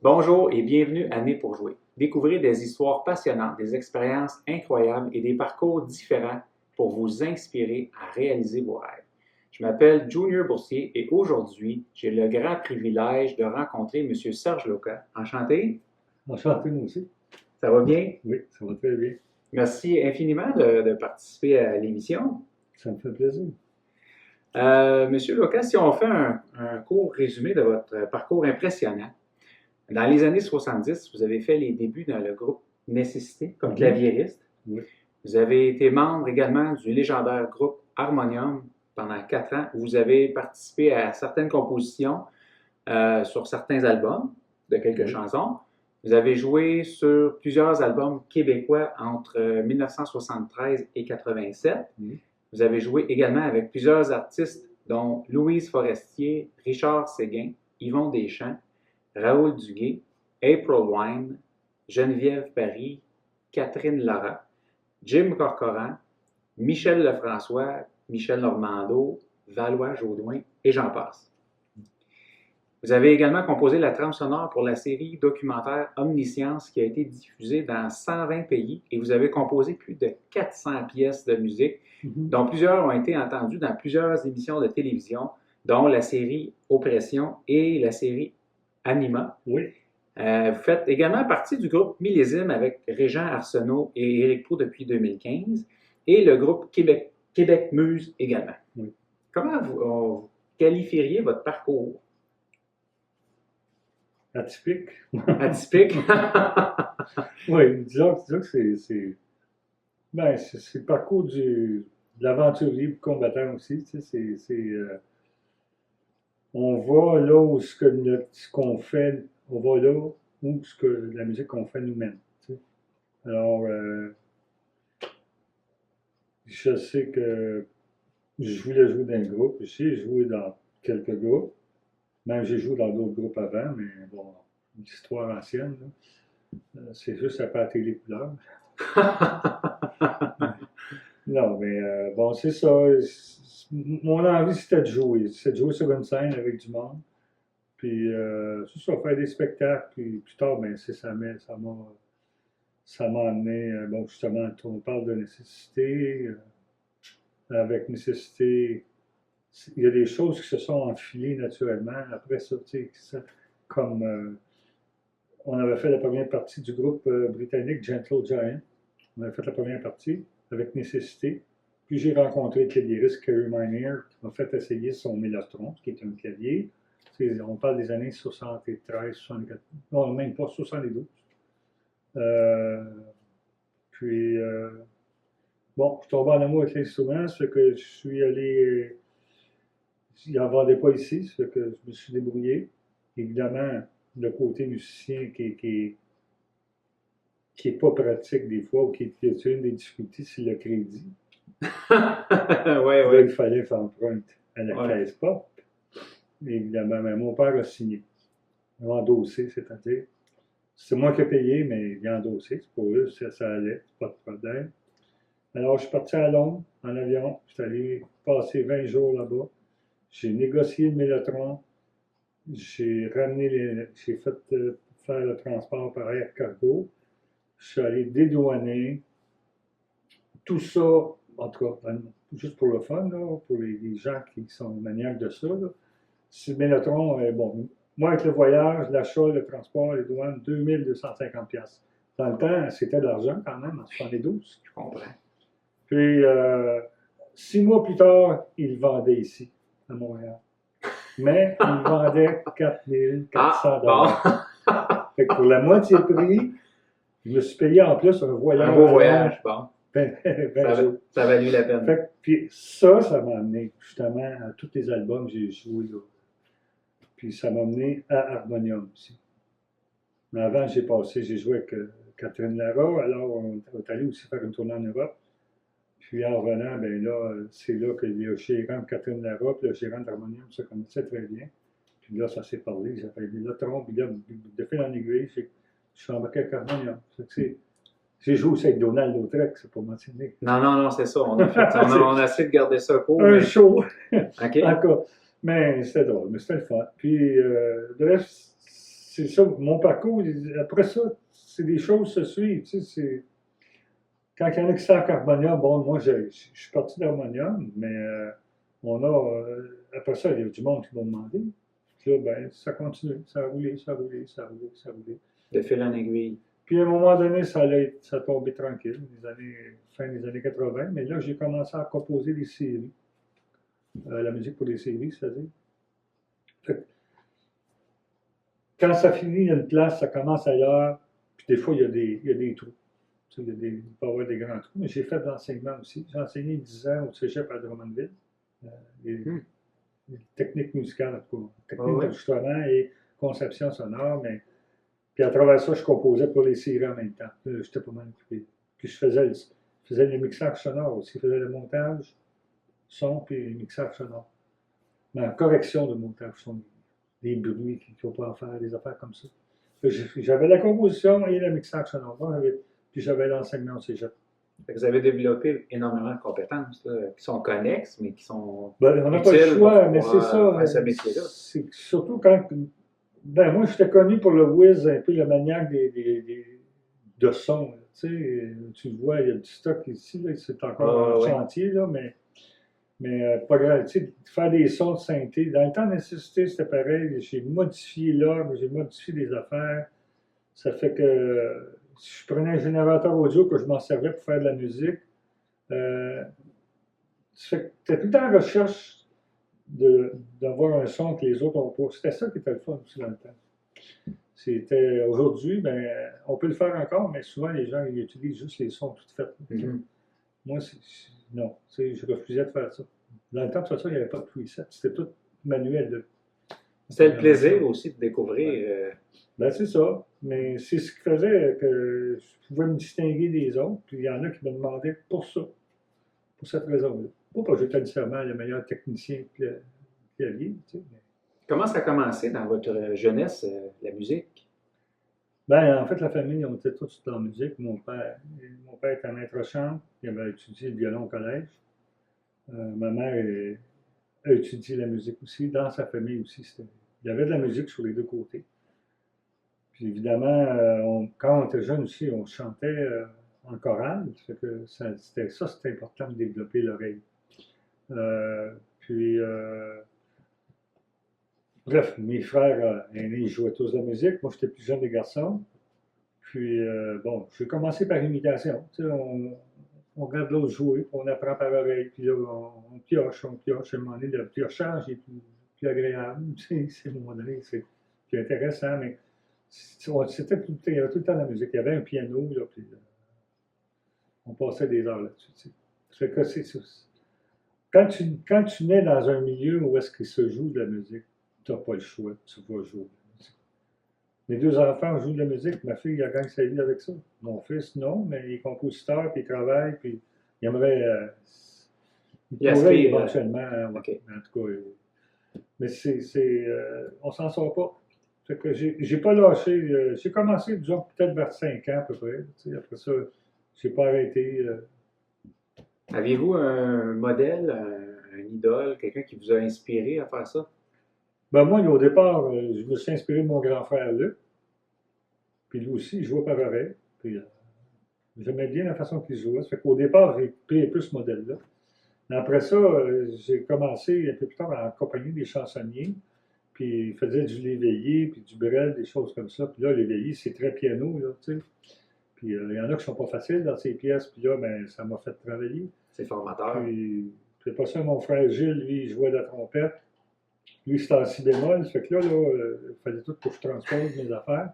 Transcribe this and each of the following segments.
Bonjour et bienvenue à Né pour jouer. Découvrez des histoires passionnantes, des expériences incroyables et des parcours différents pour vous inspirer à réaliser vos rêves. Je m'appelle Junior Boursier et aujourd'hui, j'ai le grand privilège de rencontrer M. Serge Loca. Enchanté. Enchanté, moi aussi. Ça va bien? Oui, ça va très bien. Merci infiniment de participer à l'émission. Ça me fait plaisir. Monsieur Loca, si on fait un court résumé de votre parcours impressionnant, dans les années 70, vous avez fait les débuts dans le groupe Nécessité comme claviériste. Oui. Vous avez été membre également du légendaire groupe Harmonium pendant 4 ans, où vous avez participé à certaines compositions sur certains albums de quelques chansons. Vous avez joué sur plusieurs albums québécois entre 1973 et 1987. Vous avez joué également avec plusieurs artistes, dont Louise Forestier, Richard Séguin, Yvon Deschamps, Raoul Duguay, April Wine, Geneviève Paris, Catherine Lara, Jim Corcoran, Michel Lefrançois, Michel Normando, Valois Jaudoin et j'en passe. Vous avez également composé la trame sonore pour la série documentaire Omniscience qui a été diffusée dans 120 pays et vous avez composé plus de 400 pièces de musique, dont plusieurs ont été entendues dans plusieurs émissions de télévision, dont la série Oppression et la série Anima. Oui. Vous faites également partie du groupe Millésime avec Régent Arsenault et Éric Proulx depuis 2015 et le groupe Québec Muse également. Oui. Comment vous qualifieriez votre parcours? Atypique. Atypique? Oui, disons que c'est le parcours de l'aventurier combattant aussi. Tu sais, on va là où ce qu'on fait, on va là où la musique qu'on fait nous mène. Tu sais. Alors, je sais que je voulais jouer dans un groupe. J'ai joué dans quelques groupes. Même j'ai joué dans d'autres groupes avant, mais bon, une histoire ancienne. C'est juste après la télé couleur. Non, mais bon, c'est ça. Mon envie, c'était de jouer. C'était de jouer sur une scène avec du monde. Puis, c'est ça, faire des spectacles. Puis, plus tard, ben, ça m'a amené, bon, justement, on parle de nécessité. Avec nécessité, il y a des choses qui se sont enfilées naturellement. Après ça, tu sais, comme on avait fait la première partie du groupe britannique Gentle Giant. On avait fait la première partie avec nécessité. Puis j'ai rencontré le claviériste Kerry Minear qui m'a fait essayer son Mellotron, qui est un clavier. On parle des années 73, 74, non, même pas 72. Bon, je suis tombé en amour avec l'instrument, ce que je suis allé. Il n'en vendait pas ici, ce que je me suis débrouillé. Évidemment, le côté musicien qui est pas pratique des fois, ou qui est une des difficultés, c'est le crédit. Ouais. Il fallait faire empreinte à la caisse pop. Évidemment, mais mon père a signé. Il a endossé, c'est-à-dire. C'est moi qui ai payé, mais il a endossé. Pour eux, ça allait, pas de problème. Alors, je suis parti à Londres en avion. Je suis allé passer 20 jours là-bas. J'ai négocié le Mellotron. J'ai fait faire le transport par air cargo. Je suis allé dédouaner. Tout ça, en tout cas, juste pour le fun, là, pour les gens qui sont maniaques de ça. Là. Le Mellotron, bon, moi avec le voyage, l'achat, le transport, les douanes, 2250$. Dans le temps, c'était de l'argent quand même, en 72. Je comprends. Puis, 6 mois plus tard, ils le vendaient ici, à Montréal. Mais ils vendaient 4400$. Fait que pour la moitié prix, je me suis payé en plus un voyage. Un beau voyage, bon. Ça a valu la peine. Fait que, puis ça m'a amené justement à tous les albums que j'ai joués là. Puis ça m'a amené à Harmonium aussi. Mais avant, j'ai joué avec Catherine Lara, alors on est allé aussi faire une tournée en Europe. Puis en revenant, ben là, c'est là que le gérant de Catherine Lara, puis le gérant d'Harmonium se connaissaient très bien. Puis là, ça s'est parlé, ils appellent Mellotron, puis là, de fil en aiguille, je suis embarqué avec Harmonium. J'ai joué aussi avec Donald Lautrec, c'est pas mentionné. Non, c'est ça. On a essayé de garder ça court. Un show. OK. Encore. Mais c'était drôle, mais c'était le fun. Puis, bref, c'est ça, mon parcours, après ça, c'est des choses se suivent. Tu sais, quand il y en a qui savent qu'Harmonium, bon, moi, je suis parti d'Harmonium, mais après ça, il y a du monde qui m'a demandé. Puis là, ben, ça continue, ça a roulé, ça a roulé, ça a roulé, ça a roulé. De fil en aiguille. Puis à un moment donné, ça a tombé tranquille, fin des années 80, mais là, j'ai commencé à composer des séries. La musique pour les séries, c'est-à-dire. Quand ça finit une place, ça commence ailleurs, puis des fois, il y a des trous. Tu sais, il peut y avoir des grands trous, mais j'ai fait de l'enseignement aussi. J'ai enseigné 10 ans au cégep à Drummondville, les techniques musicales, en tout cas, techniques d'enregistrement et conception sonore, mais puis à travers ça, je composais pour les séries en même temps. J'étais pas mal occupé. Puis je faisais le mixage sonore aussi, je faisais le montage son puis le mixage sonore. Mais en correction de montage son, des bruits qu'il ne faut pas en faire, des affaires comme ça. J'avais la composition et le mixage sonore. Puis j'avais l'enseignement au cégep. Vous avez développé énormément de compétences là, qui sont connexes, mais qui sont on n'a pas le choix, mais c'est ça. Ce métier-là. C'est surtout quand... Ben, moi, j'étais connu pour le whiz, un peu le maniaque de son. Tu sais, tu le vois, il y a du stock ici, là, c'est encore un chantier, là, mais pas grave. Tu sais, faire des sons de synthé. Dans le temps de nécessité, c'était pareil. J'ai modifié l'orgue, j'ai modifié des affaires. Ça fait que je prenais un générateur audio que je m'en servais pour faire de la musique. Ça fait que tu es tout le temps en recherche d'avoir un son que les autres n'ont pas. C'était ça qui était le fun aussi dans le temps. C'était aujourd'hui, ben, on peut le faire encore, mais souvent les gens ils utilisent juste les sons tout faits. Moi, non, je refusais de faire ça. Dans le temps, de toute façon, il n'y avait pas de preset, c'était tout manuel. C'était le plaisir aussi de découvrir. Ben, c'est ça, mais c'est ce qui faisait que je pouvais me distinguer des autres, puis il y en a qui me demandaient pour ça, pour cette raison-là. Pas parce que j'étais nécessairement le meilleur technicien clavier, tu sais. Mais... Comment ça a commencé dans votre jeunesse, la musique? Ben, en fait, la famille, on était tous dans la musique. Mon père était maître chant, il avait étudié le violon au collège. Ma mère a étudié la musique aussi. Dans sa famille aussi, il y avait de la musique sur les deux côtés. Puis évidemment, quand on était jeune aussi, on chantait en chorale. Ça fait que c'était important de développer l'oreille. Bref, mes frères aînés jouaient tous de la musique. Moi, j'étais plus jeune des garçons. Puis, bon, j'ai commencé par imitation. Tu sais, on regarde l'autre jouer, puis on apprend par oreille. Puis là, on pioche. À un moment donné, le piochage est plus agréable. Tu sais, c'est à un moment donné, c'est plus intéressant, mais il y avait tout le temps de la musique. Il y avait un piano, là, puis on passait des heures là-dessus. Tu sais. Ça fait que c'est ça. Quand tu nais dans un milieu où est-ce qu'il se joue de la musique, tu n'as pas le choix, tu vas jouer de la musique. Mes deux enfants jouent de la musique, ma fille a gagné sa vie avec ça. Mon fils, non, mais il est compositeur, puis il travaille, puis il aimerait... il pourrait éventuellement... Okay. En tout cas, mais on s'en sort pas. Fait que j'ai pas lâché. J'ai commencé, disons, peut-être vers 5 ans à peu près. Après ça, j'ai pas arrêté... Aviez-vous un modèle, un idole, quelqu'un qui vous a inspiré à faire ça? Ben moi, au départ, je me suis inspiré de mon grand frère Luc. Puis lui aussi, il jouait par oreille. Puis j'aimais bien la façon qu'il jouait. Ça fait qu'au départ, j'ai pris un peu ce modèle-là. Mais après ça, j'ai commencé un peu plus tard à accompagner des chansonniers. Puis il faisait du Léveillé, puis du Brel, des choses comme ça. Puis là, Léveillé, c'est très piano, là, tu sais. Puis il y en a qui sont pas faciles dans ces pièces. Puis là, ben, ça m'a fait travailler. C'est formateur. Puis après ça, mon frère Gilles, lui, il jouait de la trompette. Lui, c'était en si bémol. Ça fait que là, il fallait tout que je transpose mes affaires.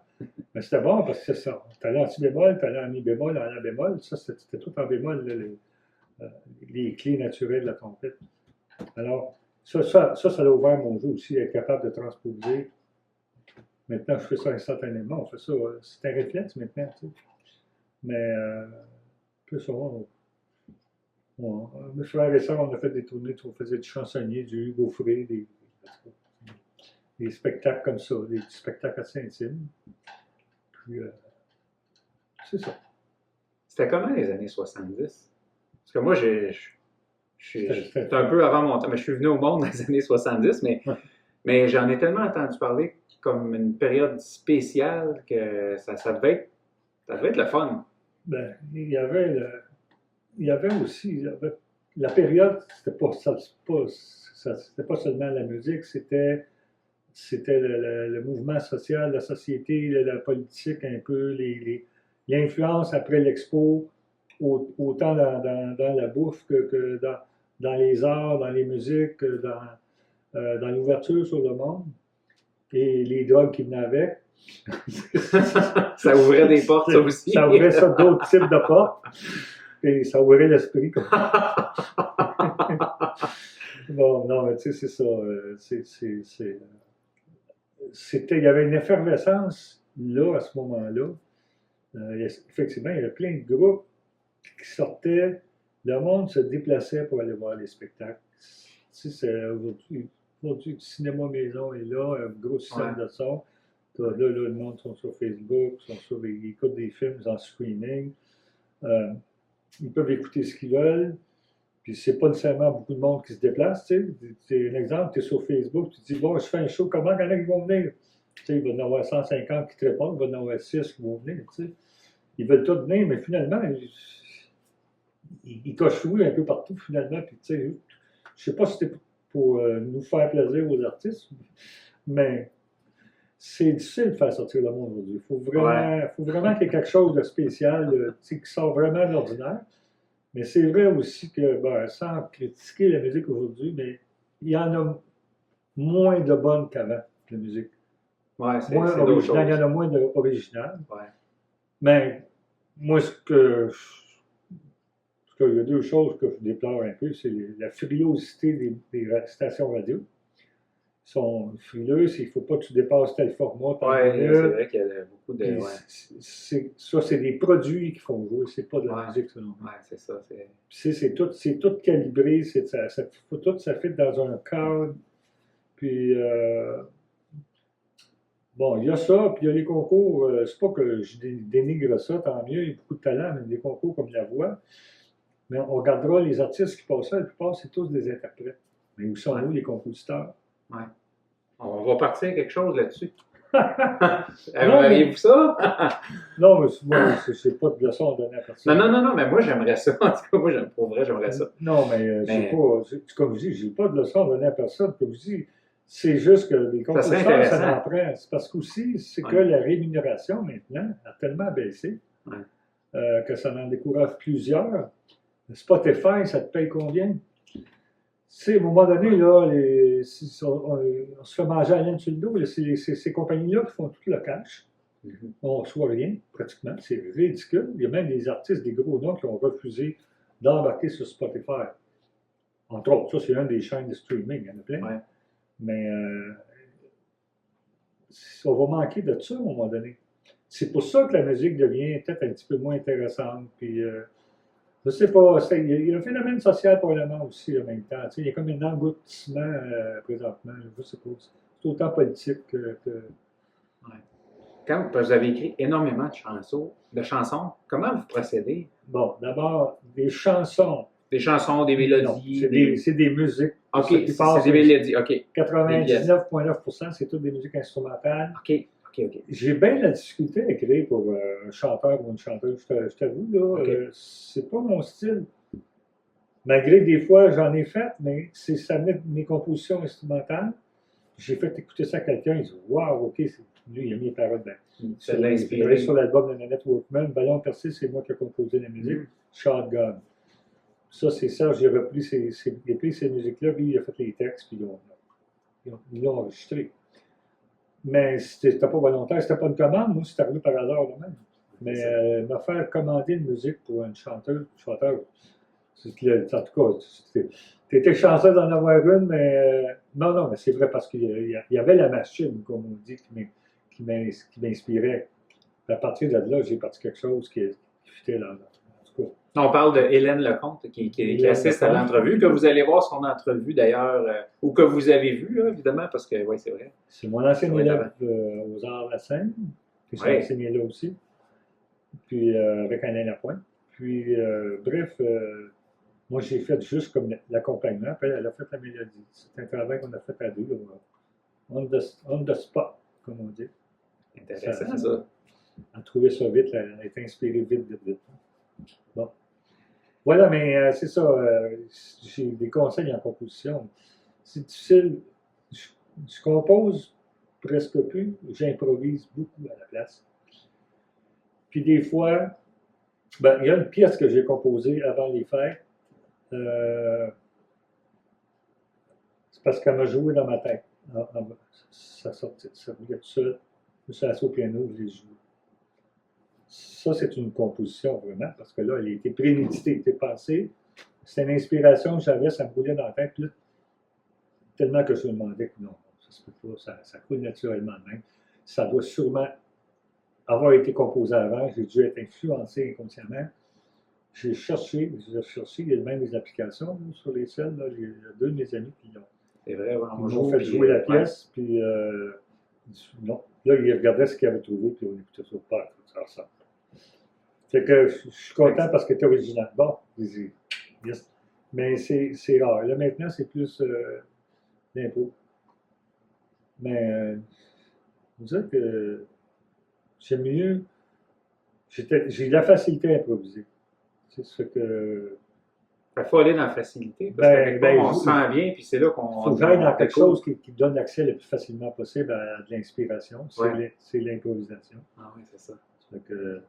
Mais c'était bon parce que c'est ça. T'allais en si bémol, t'allais en mi bémol, en la bémol. Ça, c'était tout en bémol, là, les clés naturelles de la trompette. Alors, ça a ouvert mon jeu aussi, être capable de transposer. Maintenant, je fais ça instantanément. On fait ça, c'est un réflexe maintenant, tu sais. Mais, plus souvent, mes frères et sœurs, on a fait des tournées, on faisait du chansonnier, du Hugo Frey, des spectacles comme ça, des petits spectacles assez intimes. Puis, c'est ça. C'était comment les années 70? Parce que moi, c'était un peu avant mon temps, mais je suis venu au monde dans les années 70, mais Mais j'en ai tellement entendu parler comme une période spéciale que ça devait être le fun. Ben, il y avait aussi, la période, c'était pas seulement la musique, c'était le mouvement social, la société, la politique un peu, l'influence après l'expo, autant dans la bouffe que dans les arts, dans les musiques, dans l'ouverture sur le monde, et les drogues qui venaient avec. Ça ouvrait des portes, ça aussi. Ça ouvrait ça d'autres types de portes, et ça ouvrait l'esprit. Bon, non, mais tu sais, c'est ça. Il y avait une effervescence là, à ce moment-là. Effectivement, il y avait plein de groupes qui sortaient. Le monde se déplaçait pour aller voir les spectacles. Tu sais, aujourd'hui, le cinéma maison est là, un gros système de son. Là, le monde sont sur Facebook, ils écoutent des films en streaming. Ils peuvent écouter ce qu'ils veulent. Puis c'est pas nécessairement beaucoup de monde qui se déplace. Tu sais. C'est un exemple, tu es sur Facebook, tu te dis, bon, je fais un show, comment il y en a qui vont venir? Tu sais, il va y en avoir 150 qui te répondent, il va y en avoir 6 qui vont venir. Tu sais. Ils veulent tous venir, mais finalement, ils cochent oui un peu partout, finalement. Puis, tu sais, je sais pas si c'était pour nous faire plaisir aux artistes, mais c'est difficile de faire sortir le monde aujourd'hui. Faut vraiment qu'il y ait quelque chose de spécial, qui sort vraiment de l'ordinaire. Mais c'est vrai aussi que, ben, sans critiquer la musique aujourd'hui, mais il y en a moins de bonnes qu'avant, la musique. Ouais, c'est Moins d'autres original, il y choses. en a moins d'original. Ouais. Mais moi, il y a deux choses que je déplore un peu, c'est la frilosité des stations radio. Ils sont frileux, il ne faut pas que tu dépasses tel format, Ouais, telle c'est minute. vrai qu'il y a beaucoup de. Puis Ouais, ça, c'est des produits qui font jouer, c'est pas de la ouais, musique, selon moi. ouais, c'est ça. Puis c'est tout calibré, tout ça fit dans un cadre. Puis, bon, il y a ça, puis il y a les concours. C'est pas que je dénigre ça, tant mieux, il y a beaucoup de talent, mais des concours comme La Voix. Mais on regardera les artistes qui passent là, la plupart, c'est tous des interprètes. Mais où sont nous, les compositeurs? Ouais. On va partir quelque chose là-dessus. Non, Aimeriez-vous ça? Non, mais moi, c'est pas de leçon à donner à personne. Non, mais moi, j'aimerais ça. En tout cas, moi, pour vrai, j'aimerais ça. Non, mais comme je dis, j'ai pas de leçon à donner à personne. Comme je dis, c'est juste que les Ça serait compositeurs, ça intéressant. en prend. C'est parce qu'aussi, c'est que Ouais. la rémunération, maintenant, a tellement baissé Ouais. que ça en décourage plusieurs. Spotify, ça te paye combien? Tu sais, à un moment donné, là, on se fait manger à laine sur le dos. C'est ces compagnies-là qui font tout le cash. Mhm. On ne reçoit rien, pratiquement. C'est ridicule. Il y a même des artistes, des gros noms qui ont refusé d'embarquer sur Spotify. Entre autres, ça, c'est une des chaînes de streaming. Il y en a plein. Ouais. Mais on va manquer de ça à un moment donné. C'est pour ça que la musique devient peut-être un petit peu moins intéressante. Puis, je ne sais pas, il y a un phénomène social probablement aussi en même temps. Il y a comme un engloutissement présentement. Je ne sais pas. C'est autant politique que. Ouais. Quand vous avez écrit énormément de chansons, comment vous procédez? Bon, d'abord, des chansons. Des chansons, des mélodies. C'est des musiques. OK, c'est des mélodies. OK. 99,9%, c'est toutes des musiques instrumentales. OK. J'ai bien de la difficulté à écrire pour un chanteur ou une chanteuse, je t'avoue, là. OK. C'est pas mon style. Malgré que des fois, j'en ai fait, mais ça met mes compositions instrumentales. J'ai fait écouter ça à quelqu'un, il dit waouh, OK, lui, il a mis les paroles dedans. Ça l'a inspiré. Sur l'album de Nanette Workman, Ballon percé, c'est moi qui ai composé la musique. Shotgun. Ça, c'est ça, j'ai repris ces musiques-là, puis il a fait les textes, puis ils l'ont enregistré. Mais c'était pas volontaire, c'était pas une commande, moi, c'est arrivé par hasard même. Mais me faire commander une musique pour une chanteur, en tout cas, t'étais chanceux d'en avoir une, mais non, mais c'est vrai parce qu'il y avait la machine, comme on dit, qui m'inspirait. À partir de là, j'ai parti quelque chose qui fitait là. En tout cas. On parle de Hélène Lecomte qui assiste à l'entrevue, que vous allez voir son entrevue d'ailleurs, ou que vous avez vue, là, évidemment, parce que oui, c'est vrai. C'est mon ancien élève aux Arts de la Scène, qui s'est enseigné là aussi, puis avec Alain Lapointe. Puis, bref, moi, j'ai fait juste comme l'accompagnement, puis elle a fait la mélodie. C'est un travail qu'on a fait à deux. on the spot, comme on dit. Intéressant, ça. Elle a trouvé ça vite, elle a été inspirée vite. Bon. Voilà, mais c'est ça. J'ai des conseils en composition. C'est difficile. Je compose presque plus. J'improvise beaucoup à la place. Puis des fois, il y a une pièce que j'ai composée avant les fêtes. C'est parce qu'elle m'a joué dans ma tête. Ça sortait, ça voulait tout seul. Je me suis assis au piano, je l'ai joué. Ça, c'est une composition vraiment, parce que là, elle a été préméditée, elle a été pensée. C'est une inspiration que j'avais, ça me roulait dans la tête. Là, tellement que je me demandais que non, ça se peut pas, ça coule naturellement de même. Ça doit sûrement avoir été composé avant, j'ai dû être influencé inconsciemment. J'ai cherché, il y a même des applications là, sur les selles, là, il y a deux de mes amis qui l'ont. C'est vrai, Ils m'ont fait jouer la pièce, puis non. Là, ils regardaient ce qu'ils avaient trouvé, puis on écoutait ça pas, ça ressemble. Fait que je suis content parce que c'est original. Bon, yes. Mais c'est rare. Là, maintenant, c'est plus l'impôt. Mais je veux dire que j'aime mieux. J'ai de la facilité à improviser. C'est ce que. Il faut aller dans la facilité, parce on se sent bien, puis c'est là qu'on... Il faut que j'aille dans quelque chose qui donne l'accès le plus facilement possible à de l'inspiration. C'est l'improvisation. Ah oui, c'est ça. Que,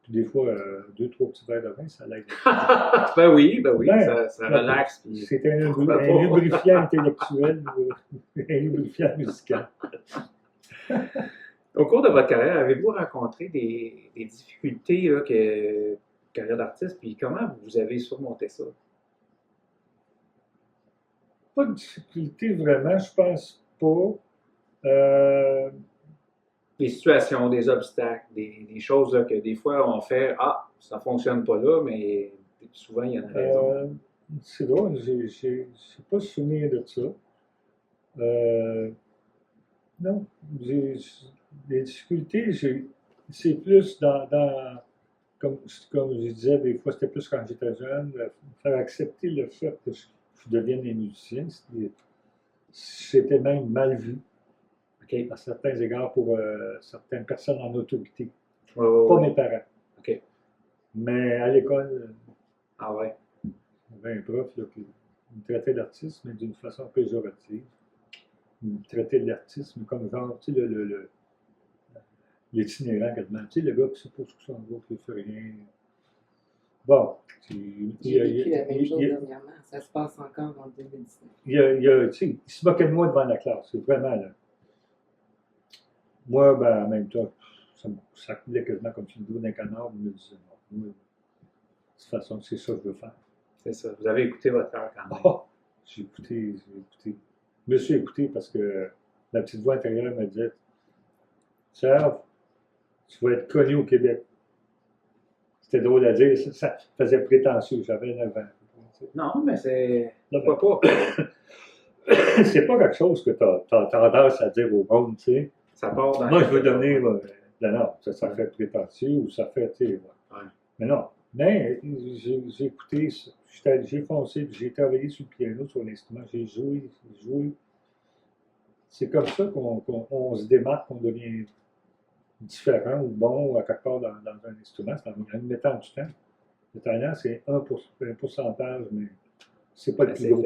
des fois, 2-3 petits verres de vin, ça l'aide. ben oui, ça relaxe. C'est un lubrifiant intellectuel ou un lubrifiant musical. Au cours de votre carrière, avez-vous rencontré des difficultés là, carrière d'artiste, puis comment vous avez surmonté ça? Pas de difficulté vraiment, je pense pas. Des situations, des obstacles, des choses là, que des fois on fait « Ah, ça fonctionne pas là », mais souvent il y en a raison. C'est drôle, j'ai pas souvenir de ça. Non, les difficultés, c'est plus comme je disais, des fois c'était plus quand j'étais jeune, faire accepter le fait que je devienne un musicien, c'était même mal vu. À certains égards pour certaines personnes en autorité. Pas mes parents. Mais à l'école, il y avait un prof là, qui me traitait d'artiste, mais d'une façon péjorative. Il me traitait de l'artisme comme genre, tu sais, l'itinérant quasiment. Tu sais, le gars qui se pose sur son groupe, qui ne fait rien. Bon. J'ai vécu la même chose dernièrement. Ça se passe encore en 2019. Il se moquait de moi devant la classe. C'est vraiment là. Moi, en même temps, ça coulait quasiment comme si le dos d'un canard. Je me disais, non, de toute façon, c'est ça que je veux faire. C'est ça. Vous avez écouté votre cœur quand même. J'ai écouté. Je me suis écouté parce que la petite voix intérieure me disait, Serge, tu vas être connu au Québec. C'était drôle à dire, ça faisait prétentieux, j'avais 9 ans. Non, mais c'est... Pourquoi pas? C'est pas quelque chose que tu as tendance à dire au monde, tu sais. Ça part dans... Moi, je veux devenir... non, ça fait prétentieux ou ça fait, tu sais... Mais non. Mais j'ai écouté, j'ai foncé, j'ai travaillé sur le piano, sur l'instrument, j'ai joué. C'est comme ça qu'on se démarque, qu'on devient différent ou bon à quelque part dans un instrument, c'est en mettant du temps. Le talent, c'est un pourcentage, mais c'est pas le plus gros.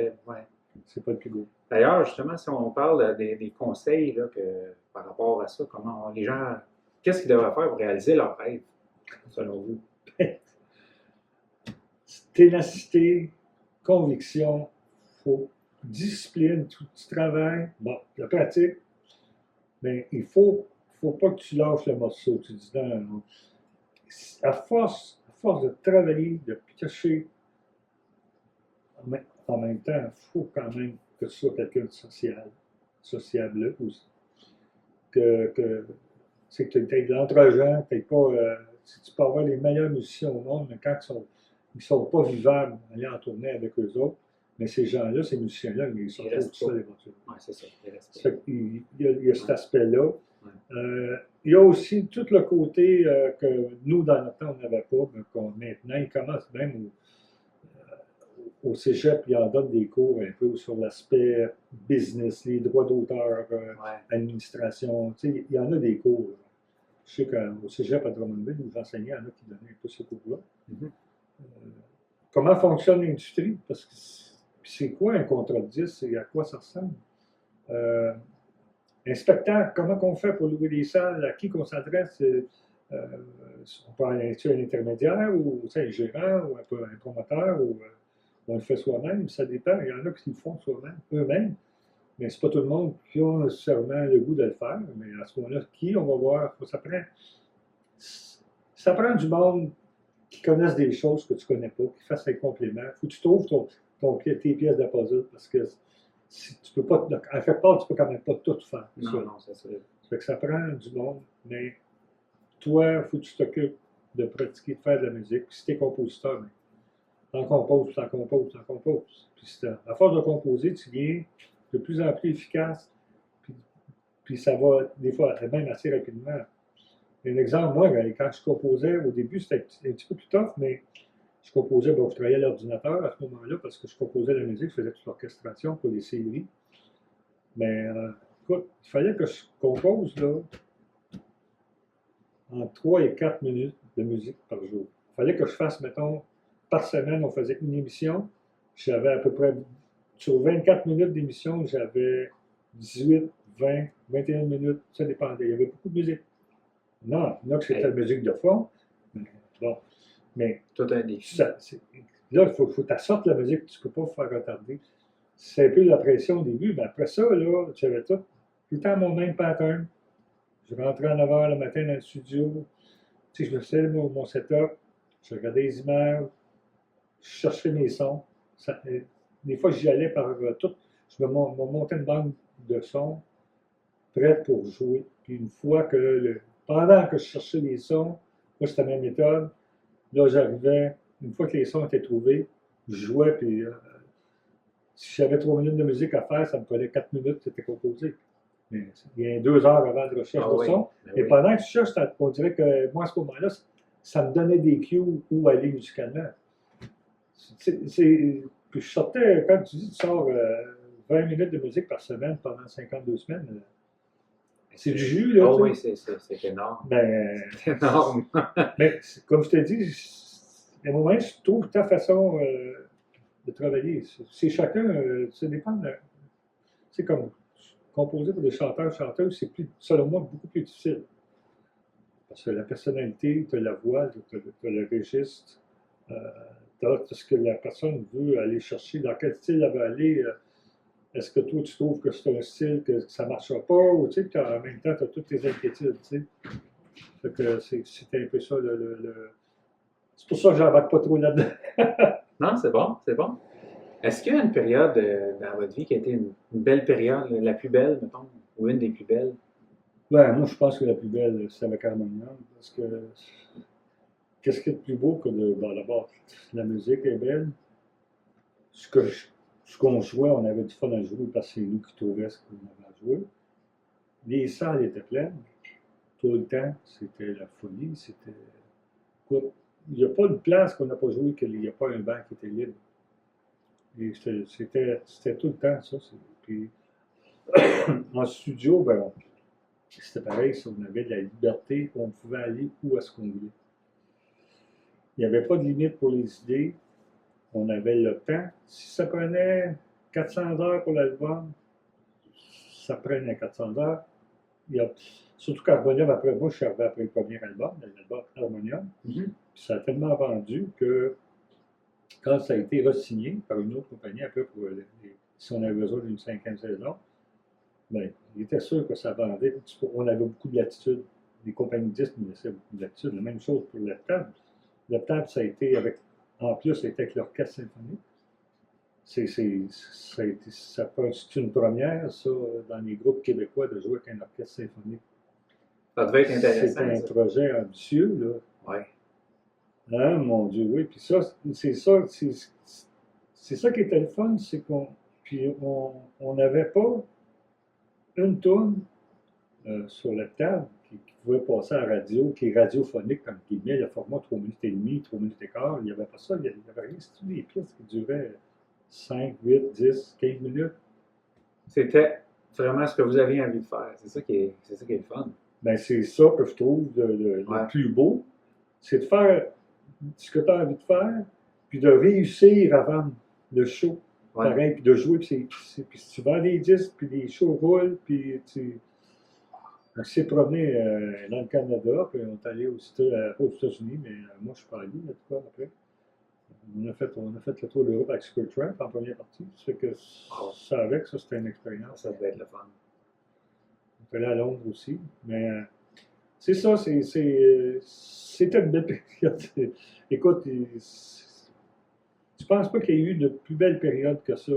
C'est pas le plus gros. D'ailleurs, justement, si on parle des conseils là, par rapport à ça, comment les gens, qu'est-ce qu'ils devraient faire pour réaliser leur rêve, selon vous? Ténacité, conviction, discipline, tu travailles, la pratique, mais il faut pas que tu lâches le morceau. Tu dis non. À force de travailler, de piocher, en même temps, il faut quand même que tu sois quelqu'un de sociable aussi. Que tu aies de l'entre-gens, tu peux avoir les meilleurs musiciens au monde, mais quand ils ne sont pas vivables, aller en tournée avec eux autres, mais ces gens-là, ces musiciens-là, ils sont pas tout seuls éventuellement. Oui, c'est ça. Il y a cet aspect-là. Il y a aussi tout le côté que nous, dans notre temps, on n'avait pas, mais maintenant, il commence même au cégep, ils en donnent des cours un peu sur l'aspect business, les droits d'auteur, administration. Tu sais, il y en a des cours. Je sais qu'au cégep à Drummondville, les enseignants, il y en a qui donnaient un peu ces cours-là. Comment fonctionne l'industrie? Parce que c'est quoi un contrat de disque et à quoi ça ressemble? Inspecteur, comment on fait pour louer des salles? À qui qu'on s'adresse? On peut aller un intermédiaire ou un gérant ou un promoteur ou on le fait soi-même, ça dépend. Il y en a qui le font eux-mêmes, mais c'est pas tout le monde qui a nécessairement le goût de le faire. Mais à ce moment-là, qui on va voir? Ça prend du monde qui connaissent des choses que tu connais pas, qui fassent un complément. Il faut que tu trouves tes pièces de puzzle parce que si tu peux pas, à quelque part, tu peux quand même pas tout faire. Non, c'est ça. Ça fait que ça prend du monde, mais toi, il faut que tu t'occupes de pratiquer, de faire de la musique. Puis si tu es compositeur, t'en composes. Puis à force de composer, tu viens de plus en plus efficace. Puis ça va, des fois, même assez rapidement. Un exemple, moi, quand je composais, au début, c'était un petit peu plus tough, mais je composais, je travaillais à l'ordinateur à ce moment-là parce que je composais la musique, je faisais toute l'orchestration pour les séries. Mais écoute, il fallait que je compose là, en 3 et 4 minutes de musique par jour. Il fallait que je fasse, mettons, par semaine, on faisait une émission. J'avais à peu près, sur 24 minutes d'émission, j'avais 18, 20, 21 minutes, ça dépendait. Il y avait beaucoup de musique. Non, il y en a que c'était la musique de fond. Bon, mais tout un défi. Là, il faut que tu sortes la musique, tu ne peux pas faire retarder. C'est un peu la pression au début, mais après ça, là, j'avais tout le temps mon même pattern. Je rentrais à 9h le matin dans le studio, tu sais, je me faisais mon setup, je regardais les images, je cherchais mes sons. Des fois, j'y allais par tout. Je me montais une banque de sons prête pour jouer. Puis une fois que pendant que je cherchais les sons, moi, c'était ma méthode. Là, j'arrivais, une fois que les sons étaient trouvés, je jouais, puis si j'avais 3 minutes de musique à faire, ça me prenait 4 minutes, c'était composé. Mais il y a 2 heures avant de recherche de son. Et pendant que je cherche, on dirait que moi, à ce moment-là, ça me donnait des cues où aller musicalement. Puis je sortais, comme tu dis, tu sors 20 minutes de musique par semaine pendant 52 semaines. C'est du jus, là. Oh oui, c'est énorme. C'est énorme. Mais comme je t'ai dit, à un moment, je trouve ta façon de travailler. C'est chacun, ça dépend de. C'est comme composer pour des chanteurs, chanteuses, c'est selon moi, beaucoup plus difficile. Parce que la personnalité, tu as la voix, tu as le registre, tu as ce que la personne veut aller chercher, dans quel style elle va aller. Est-ce que toi, tu trouves que c'est un style que ça ne marchera pas, ou tu sais, en même temps, tu as toutes tes inquiétudes, tu sais. Fait que c'est un peu ça, c'est pour ça que j'embarque pas trop là-dedans. Non, c'est bon, c'est bon. Est-ce qu'il y a une période dans votre vie qui a été une belle période, la plus belle, mettons, ou une des plus belles? Ben, moi, je pense que la plus belle, c'est avec Harmonium, parce que qu'est-ce qu'il y a de plus beau que d'abord, la musique est belle. Ce qu'on jouait, on avait du fun à jouer parce que c'est nous qui trouvions ce qu'on avait à jouer. Les salles étaient pleines. Tout le temps, c'était la folie. Écoute, il n'y a pas de place qu'on n'a pas joué qu'il n'y a pas un banc qui était libre. Et c'était tout le temps ça. Puis, en studio, ben, c'était pareil, on avait de la liberté, on pouvait aller où est-ce qu'on voulait. Il n'y avait pas de limite pour les idées. On avait le temps. Si ça prenait 400 heures pour l'album, ça prenait 400 heures. Surtout qu'Harmonium, après moi, je suis arrivé après le premier album, l'album Harmonium. Puis ça a tellement vendu que quand ça a été re-signé par une autre compagnie, après, si on avait besoin d'une 5e saison, ben, il était sûr que ça vendait. On avait beaucoup de latitude. Les compagnies de disques nous laissaient beaucoup de latitude. La même chose pour Leptable. Leptable, ça a été en plus, c'était avec l'orchestre symphonique. C'est une première, ça, dans les groupes québécois, de jouer avec un orchestre symphonique. Ça devait être intéressant. C'était un projet ambitieux, là. Oui. Hein, mon Dieu, oui. Puis ça, c'est ça qui était le fun, c'est qu'on n'avait pas une tourne sur la table qui pouvait passer à la radio, qui est radiophonique, comme le format 3 minutes et demie, 3 minutes et quart. Il n'y avait pas ça, il n'y avait rien. C'était des pièces qui duraient 5, 8, 10, 15 minutes. C'était vraiment ce que vous aviez envie de faire. C'est ça qui est le fun. Ben, c'est ça que je trouve le Ouais. plus beau. C'est de faire ce que tu as envie de faire, puis de réussir à vendre le show. Ouais. Pareil, puis de jouer, puis tu vends des disques, puis les shows roulent, puis on s'est promené dans le Canada, puis on est allé aux États-Unis, mais moi, je suis pas allé, en tout cas, après. On a fait le tour d'Europe avec Supertramp en première partie. Ça fait que ça, avec ça, c'était une expérience. Ça devait être le fun. On est allé à Londres aussi. Mais c'est ça, c'était une belle période. Écoute, je pense pas qu'il y ait eu de plus belle période que ça.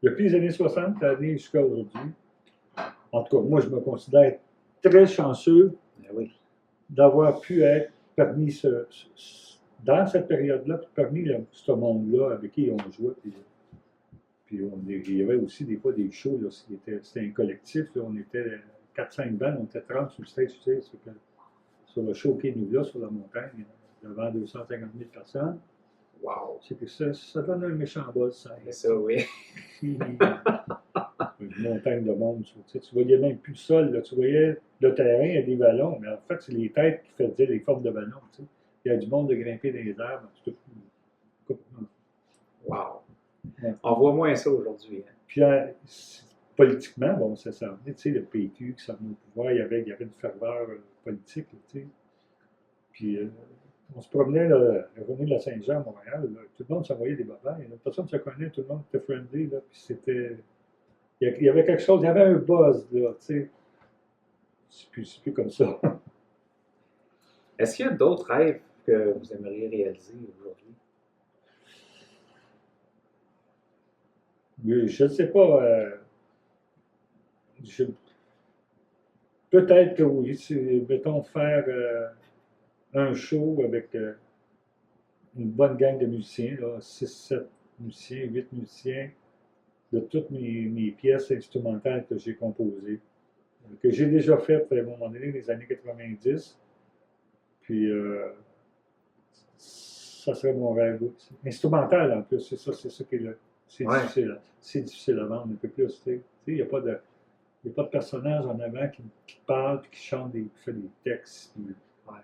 Depuis les années 60, l'année jusqu'à aujourd'hui. En tout cas, moi, je me considère très chanceux Ben oui. d'avoir pu être parmi dans cette période-là, puis parmi ce monde-là avec qui on jouait. Puis il y avait aussi des fois des shows, là, c'était un collectif, là, on était 4-5 bandes, on était 30 sur le stage, tu sais, sur le show qui est nous là, sur la montagne, devant 250 000 personnes. Wow. C'est que ça donne un méchant buzz, ça. C'est ça, oui. Une montagne de monde. Tu voyais même plus le sol. Là. Tu voyais le terrain, il y a des ballons, mais en fait, c'est les têtes qui faisaient les formes de ballons. Tu sais. Il y a du monde de grimper dans les arbres. Wow. Ouais. On voit moins ça aujourd'hui. Hein. Puis, politiquement, bon, ça s'en venait. Tu sais, le PQ qui s'en venait au pouvoir, il y avait une ferveur politique. Tu sais. Puis, on se promenait, là, revenait de la Saint-Jean à Montréal. Là, tout le monde s'envoyait des babayes. Personne ne se connaît, tout le monde était friendly. Là, puis c'était. Il y avait quelque chose, il y avait un buzz, là, tu sais. C'est plus comme ça. Est-ce qu'il y a d'autres rêves que vous aimeriez réaliser aujourd'hui? Mais je ne sais pas. Peut-être que oui. Mettons faire un show avec une bonne gang de musiciens, 6-7 musiciens, 8 musiciens, de toutes mes pièces instrumentales que j'ai composées, que j'ai déjà faites à un moment donné, les années 90. Puis, ça serait mon rêve aussi. Instrumental en plus, c'est ça qui est là. C'est Ouais. difficile à vendre un peu plus. Tu sais, il n'y a pas de personnage en avant qui parle, puis qui chante, qui fait des textes. Puis, Ouais.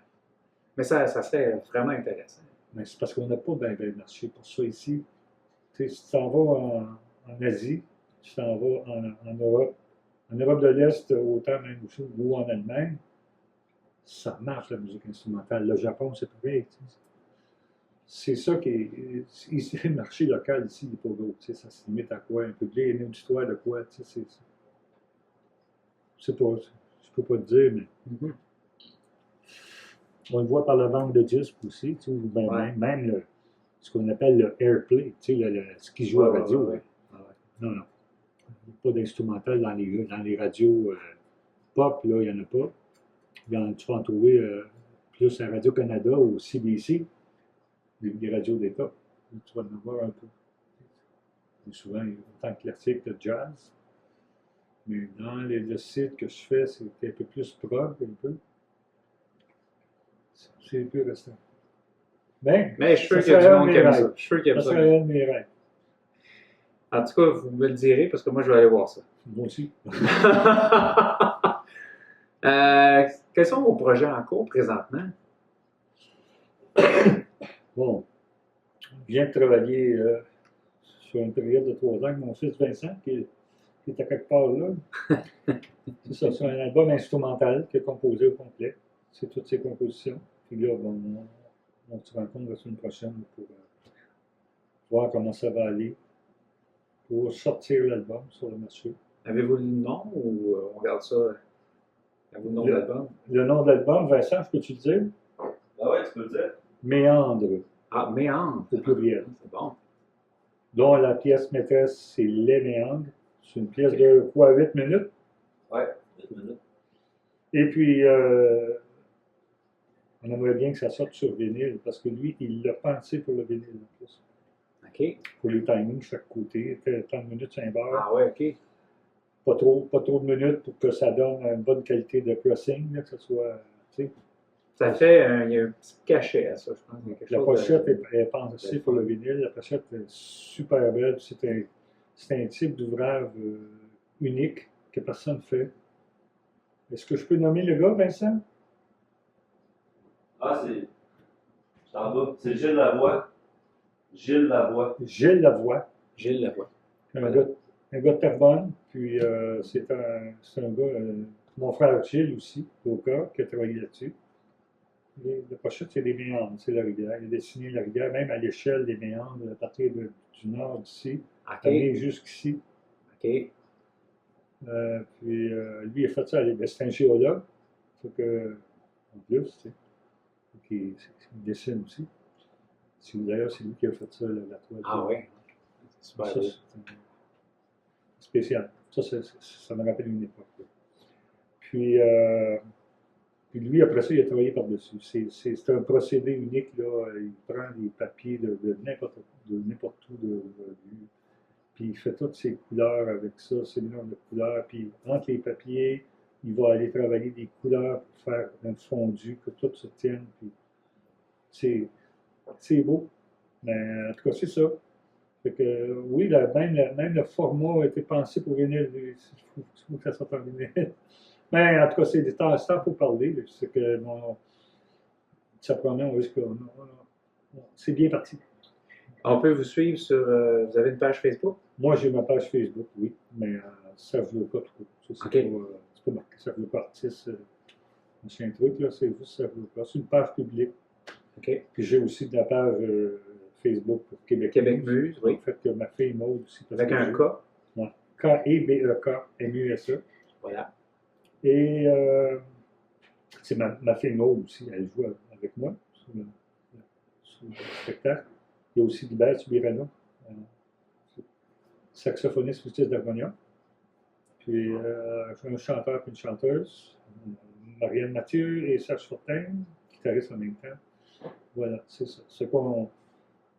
Mais ça serait vraiment intéressant. mais c'est parce qu'on n'a pas bien marché pour ça ici. Tu sais, si tu t'en vas en Asie, tu t'en vas en Europe, en Europe de l'Est, autant même aussi, ou en Allemagne, ça marche la musique instrumentale. Le Japon, c'est pareil. Tu sais. C'est ça qui est. Ici, le marché local, ici, il n'est pas gros. Tu sais, ça se limite à quoi? Un peu de une histoire de quoi? Tu sais, c'est pas. Je peux pas te dire, mais. Mm-hmm. On le voit par la vente de disques aussi, tu sais, ben, Ouais. même ce qu'on appelle le airplay, tu sais, ce qui joue à la radio. Ouais. Non. Il n'y a pas d'instrumental dans les radios pop, là, il n'y en a pas. Tu vas en trouver plus à Radio-Canada ou CBC, les radios d'État. Tu vas en avoir un peu. Et souvent, autant classique de jazz. Mais dans le site que je fais, c'est un peu plus prog, un peu. C'est un peu restant. Mais je suis sûr qu'il y a du monde qui aime ça. Je suis sûr qu'il y a ça. Ça serait un de mes rêves. En tout cas, vous me le direz parce que moi, je vais aller voir ça. Moi aussi. Quels sont vos projets en cours présentement? Bon, je viens de travailler sur une période de 3 ans avec mon fils Vincent, qui est à quelque part là. C'est ça, c'est un album instrumental qu'il a composé au complet. C'est toutes ses compositions. Puis là, bon, on se rencontre la semaine prochaine pour voir comment ça va aller, pour sortir l'album sur le marché. Avez-vous le nom ou on regarde ça? Avez-vous le nom de l'album? Le nom de l'album, Vincent, peux-tu le dire? Ah ouais, tu peux le dire. Méandre. Ah, Méandre. Au pluriel. C'est bon. Dont la pièce maîtresse, c'est Les Méandres. C'est une pièce de quoi, 8 minutes? Ouais, 8 minutes. Et puis, on aimerait bien que ça sorte sur vinyle, parce que lui, il l'a pensé pour le vinyle en plus. OK. Pour les timings, chaque côté, tant de minutes, 5 barres. Ah ouais, OK. Pas trop de minutes pour que ça donne une bonne qualité de pressing, là, que ce soit, tu sais. Ça fait, il y a un petit cachet à ça, je pense. Il y a quelque La chose pochette de- est pensée pour le vinyle. La pochette est super belle. C'est un type d'ouvrage unique que personne ne fait. Est-ce que je peux nommer le gars, Vincent? Ah, c'est en bas. C'est Gilles Lavoie. Gilles Lavoie. Gilles Lavoie. Gilles Lavoie. Un gars de Terrebonne. Puis c'est un gars, mon frère Gilles aussi, Loca, qui a travaillé là-dessus. La pochette, c'est des méandres, c'est la rivière. Il a dessiné la rivière, même à l'échelle des méandres, à partir du nord d'ici, OK. aller jusqu'ici. OK. Puis lui, il a fait ça. C'est un géologue. Fait que, en plus, tu sais. Il dessine aussi. D'ailleurs, c'est lui qui a fait ça, la toile. Ah oui. Super Ça, beau. c'est spécial. Ça me rappelle une époque. Puis lui, après ça, il a travaillé par-dessus. C'est un procédé unique. Là. Il prend des papiers de n'importe où de lui. Puis il fait toutes ses couleurs avec ça, ses mélanges de couleurs. Puis entre les papiers, il va aller travailler des couleurs pour faire un fondu, que tout se tienne. Puis c'est beau. Mais en tout cas, c'est ça. Fait que, oui, même le format a été pensé pour vinyle. Il faut que ça sorte en vinyle. Mais en tout cas, c'est des temps pour parler. C'est que ça promet, on risque. C'est bien parti. On peut vous suivre sur. Vous avez une page Facebook? Moi, j'ai ma page Facebook, oui, mais ça ne veut pas trop. C'est OK. pas marqué, ça ne veut pas artiste. Machin truc, là, c'est juste ça veut pas. C'est une page publique. OK. Puis j'ai aussi de la page Facebook pour Québec. Québec Muse, oui. En fait, que ma fille Maud aussi. Avec un K. Ouais. K-E-B-E-K-M-U-S-E. Voilà. Et c'est ma fille Maud aussi, elle joue avec moi sur le spectacle. Il y a aussi Libert Subirano, saxophoniste fustige d'harmonium. Puis j'ai un chanteur et une chanteuse, Marianne Mathieu et Serge Fortin, guitaristes en même temps. Voilà, c'est ça. C'est qu'on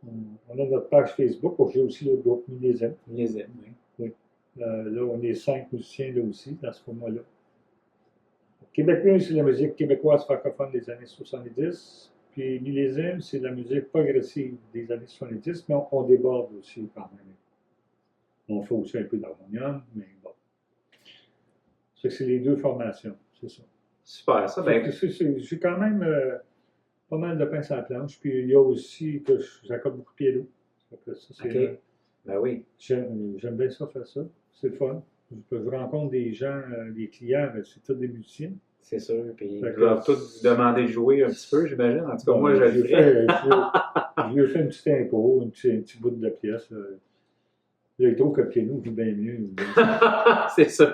on a notre page Facebook. J'ai aussi le groupe Millésime. Millésime, oui. Oui. Là, on est 5 musiciens là aussi, dans ce format-là. Québec Muse, c'est la musique québécoise francophone des années 70. Puis Millésime, c'est la musique progressive des années 70, mais on déborde aussi quand même. On fait aussi un peu d'harmonium, mais bon. C'est les deux formations, c'est ça. Super, ça. Ben, J'ai quand même pas mal de pain sur la planche. Puis il y a aussi que j'accorde beaucoup de piano. Ça, OK. Ben oui. J'aime bien ça, faire ça. C'est le fun. Je rencontre des gens, des clients, c'est tous des musiciens. C'est sûr. Puis ils doivent tous vous demander de jouer un petit peu, j'imagine. En tout cas, Bon, moi, je le ferais. Je lui ai fait un petit impôt, un petit bout de pièce. Là, il trouve que le piano joue bien mieux. C'est sûr.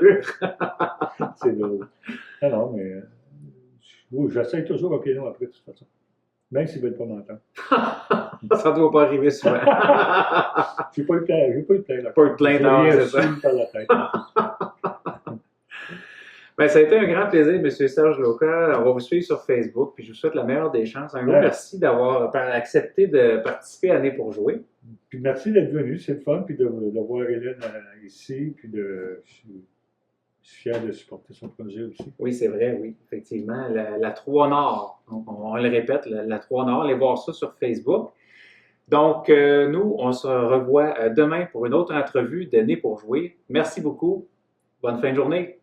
C'est drôle. Non, mais oui, j'essaye toujours un piano après, de toute façon. Même s'ils ne veulent pas m'entendre. Ça ne doit pas arriver souvent. Je ne vais pas le plaindre. Pas le plaindre, non, c'est ça. Par la tête. Ben, ça a été un grand plaisir, M. Serge Loca. On va vous suivre sur Facebook, puis je vous souhaite la meilleure des chances. Un gros merci d'avoir accepté de participer à Né pour jouer. Puis merci d'être venu, c'est le fun, puis de voir Hélène ici, puis je suis fier de supporter son projet aussi. Oui, c'est vrai, oui, effectivement. La Trois-Nord, on le répète, la Trois-Nord, allez voir ça sur Facebook. Donc, nous, on se revoit demain pour une autre entrevue de Né pour jouer. Merci beaucoup. Bonne fin de journée.